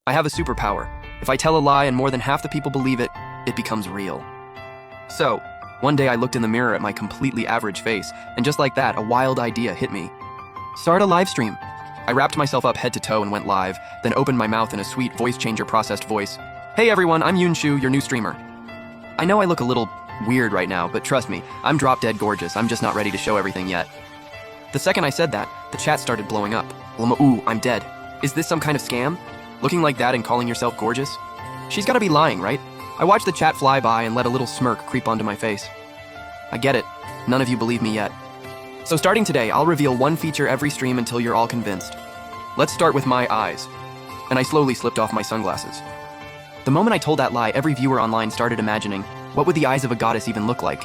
I have a superpower. If I tell a lie and more than half the people believe it, it becomes real. So, one day I looked in the mirror at my completely average face, and just like that, a wild idea hit me. Start a live stream. I wrapped myself up head to toe and went live, then opened my mouth in a sweet voice changer processed voice. Hey everyone, I'm Yunshu, your new streamer. I know I look a little weird right now, but trust me, I'm drop dead gorgeous. I'm just not ready to show everything yet. The second I said that, the chat started blowing up. Ooh, I'm dead. Is this some kind of scam? Looking like that and calling yourself gorgeous? She's gotta be lying, right? I watched the chat fly by and let a little smirk creep onto my face. I get it. None of you believe me yet. So starting today, I'll reveal one feature every stream until you're all convinced. Let's start with my eyes. And I slowly slipped off my sunglasses. The moment I told that lie, every viewer online started imagining, what would the eyes of a goddess even look like?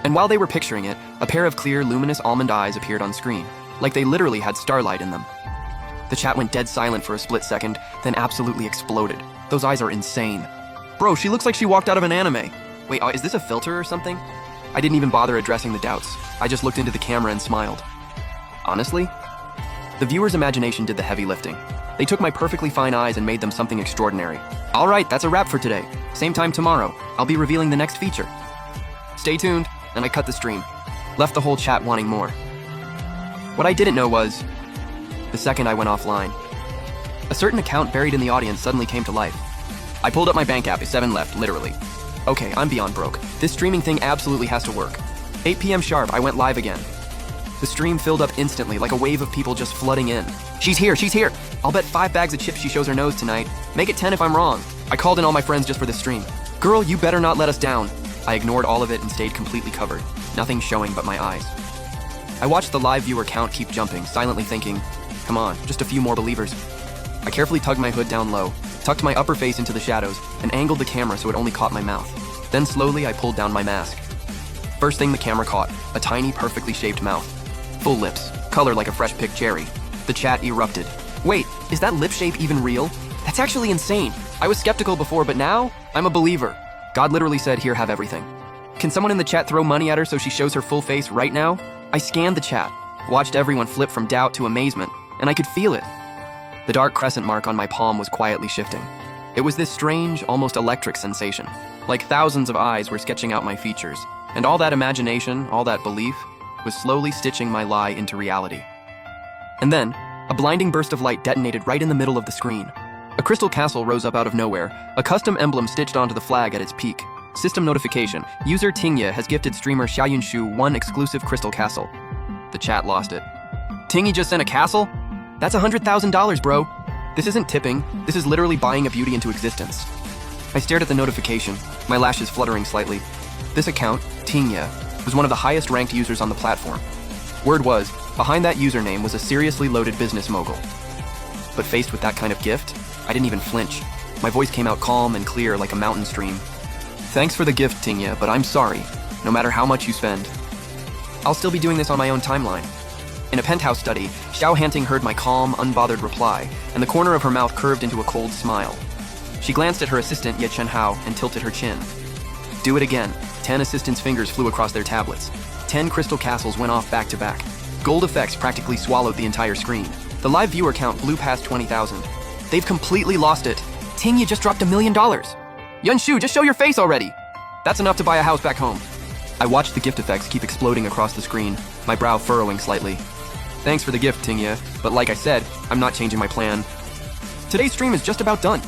And while they were picturing it, a pair of clear, luminous almond eyes appeared on screen, like they literally had starlight in them. The chat went dead silent for a split second, then absolutely exploded. Those eyes are insane. Bro, she looks like she walked out of an anime. Wait, is this a filter or something? I didn't even bother addressing the doubts. I just looked into the camera and smiled. Honestly, the viewer's imagination did the heavy lifting. They took my perfectly fine eyes and made them something extraordinary. All right, that's a wrap for today. Same time tomorrow, I'll be revealing the next feature. Stay tuned, and I cut the stream. Left the whole chat wanting more. What I didn't know was, the second I went offline, a certain account buried in the audience suddenly came to life. I pulled up my bank app, 7 left, literally. Okay, I'm beyond broke. This streaming thing absolutely has to work. 8 p.m. sharp, I went live again. The stream filled up instantly, like a wave of people just flooding in. She's here, she's here! I'll bet 5 bags of chips she shows her nose tonight. Make it 10 if I'm wrong. I called in all my friends just for this stream. Girl, you better not let us down. I ignored all of it and stayed completely covered. Nothing showing but my eyes. I watched the live viewer count keep jumping, silently thinking, come on, just a few more believers. I carefully tugged my hood down low, tucked my upper face into the shadows, and angled the camera so it only caught my mouth. Then slowly I pulled down my mask. First thing the camera caught, a tiny, perfectly shaped mouth. Full lips, color like a fresh picked cherry. The chat erupted. Wait, is that lip shape even real? That's actually insane. I was skeptical before, but now, I'm a believer. God literally said, here, have everything. Can someone in the chat throw money at her so she shows her full face right now? I scanned the chat, watched everyone flip from doubt to amazement, and I could feel it. The dark crescent mark on my palm was quietly shifting. It was this strange, almost electric sensation. Like thousands of eyes were sketching out my features, and all that imagination, all that belief, was slowly stitching my lie into reality. And then, a blinding burst of light detonated right in the middle of the screen. A crystal castle rose up out of nowhere, a custom emblem stitched onto the flag at its peak. System notification, user Tingya has gifted streamer Xiaoyunshu 1 exclusive crystal castle. The chat lost it. Tingy just sent a castle? That's $100,000, bro. This isn't tipping, this is literally buying a beauty into existence. I stared at the notification, my lashes fluttering slightly. This account, Tingya, was one of the highest ranked users on the platform. Word was, behind that username was a seriously loaded business mogul. But faced with that kind of gift, I didn't even flinch. My voice came out calm and clear like a mountain stream. Thanks for the gift, Tingya, but I'm sorry, no matter how much you spend. I'll still be doing this on my own timeline. In a penthouse study, Xiao Hanting heard my calm, unbothered reply, and the corner of her mouth curved into a cold smile. She glanced at her assistant, Ye Chenhao, and tilted her chin. Do it again. 10 assistants' fingers flew across their tablets. 10 crystal castles went off back to back. Gold effects practically swallowed the entire screen. The live viewer count blew past 20,000. They've completely lost it. Tingya just dropped $1 million. Yunshu, just show your face already. That's enough to buy a house back home. I watched the gift effects keep exploding across the screen, my brow furrowing slightly. Thanks for the gift, Tingya, but like I said, I'm not changing my plan. Today's stream is just about done.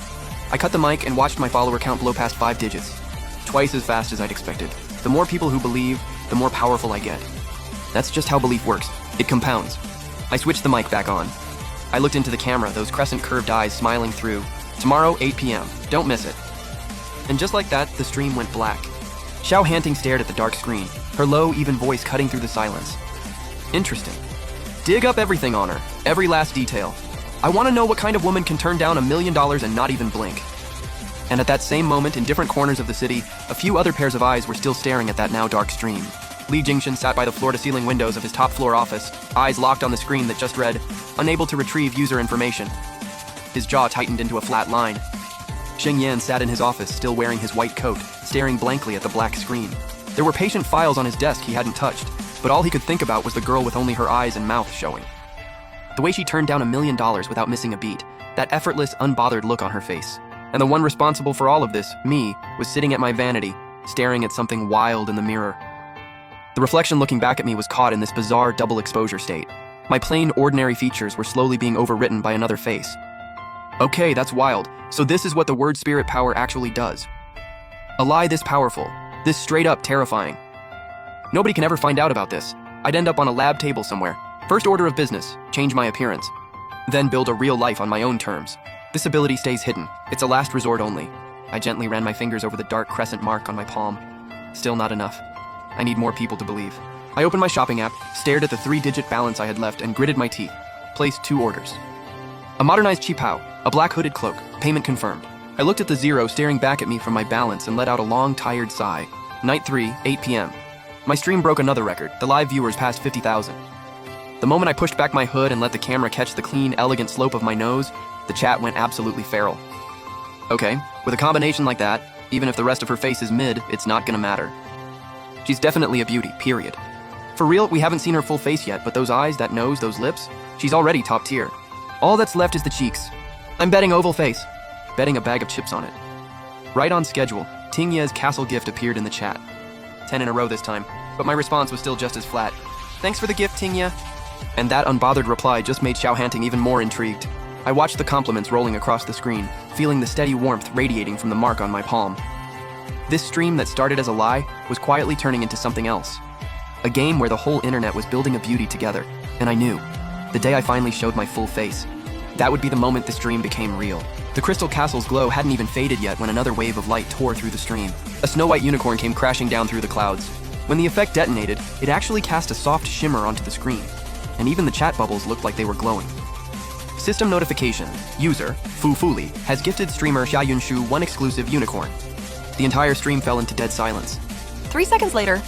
I cut the mic and watched my follower count blow past 5 digits. Twice as fast as I'd expected. The more people who believe, the more powerful I get. That's just how belief works. It compounds. I switched the mic back on. I looked into the camera, those crescent curved eyes smiling through. Tomorrow, 8 p.m. Don't miss it. And just like that, the stream went black. Xiao Hanting stared at the dark screen, her low, even voice cutting through the silence. Interesting. Dig up everything on her, every last detail. I want to know what kind of woman can turn down $1 million and not even blink. And at that same moment, in different corners of the city, a few other pairs of eyes were still staring at that now dark stream. Li Jingshan sat by the floor-to-ceiling windows of his top-floor office, eyes locked on the screen that just read, unable to retrieve user information. His jaw tightened into a flat line. Xing Yan sat in his office, still wearing his white coat, staring blankly at the black screen. There were patient files on his desk he hadn't touched, but all he could think about was the girl with only her eyes and mouth showing. The way she turned down $1 million without missing a beat, that effortless, unbothered look on her face. And the one responsible for all of this, me, was sitting at my vanity, staring at something wild in the mirror. The reflection looking back at me was caught in this bizarre double exposure state. My plain, ordinary features were slowly being overwritten by another face. Okay, that's wild. So this is what the word spirit power actually does. A lie this powerful, this straight up terrifying. Nobody can ever find out about this. I'd end up on a lab table somewhere. First order of business, change my appearance. Then build a real life on my own terms. This ability stays hidden. It's a last resort only. I gently ran my fingers over the dark crescent mark on my palm. Still not enough. I need more people to believe. I opened my shopping app, stared at the 3-digit balance I had left, and gritted my teeth. Placed 2 orders. A modernized cheapao, a black hooded cloak, payment confirmed. I looked at the zero staring back at me from my balance and let out a long, tired sigh. Night 3, 8 p.m. My stream broke another record. The live viewers passed 50,000. The moment I pushed back my hood and let the camera catch the clean, elegant slope of my nose, the chat went absolutely feral. Okay, with a combination like that, even if the rest of her face is mid, it's not gonna matter. She's definitely a beauty, period. For real, we haven't seen her full face yet, but those eyes, that nose, those lips, she's already top tier. All that's left is the cheeks. I'm betting oval face. Betting a bag of chips on it. Right on schedule, Tingya's castle gift appeared in the chat. 10 in a row this time, but my response was still just as flat. Thanks for the gift, Tingya. And that unbothered reply just made Xiao Hanting even more intrigued. I watched the compliments rolling across the screen, feeling the steady warmth radiating from the mark on my palm. This stream that started as a lie was quietly turning into something else. A game where the whole internet was building a beauty together, and I knew, the day I finally showed my full face, that would be the moment the stream became real. The crystal castle's glow hadn't even faded yet when another wave of light tore through the stream. A snow-white unicorn came crashing down through the clouds. When the effect detonated, it actually cast a soft shimmer onto the screen, and even the chat bubbles looked like they were glowing. System notification. User, Fu Fuli, has gifted streamer Xia Yunshu 1 exclusive unicorn. The entire stream fell into dead silence. 3 seconds later,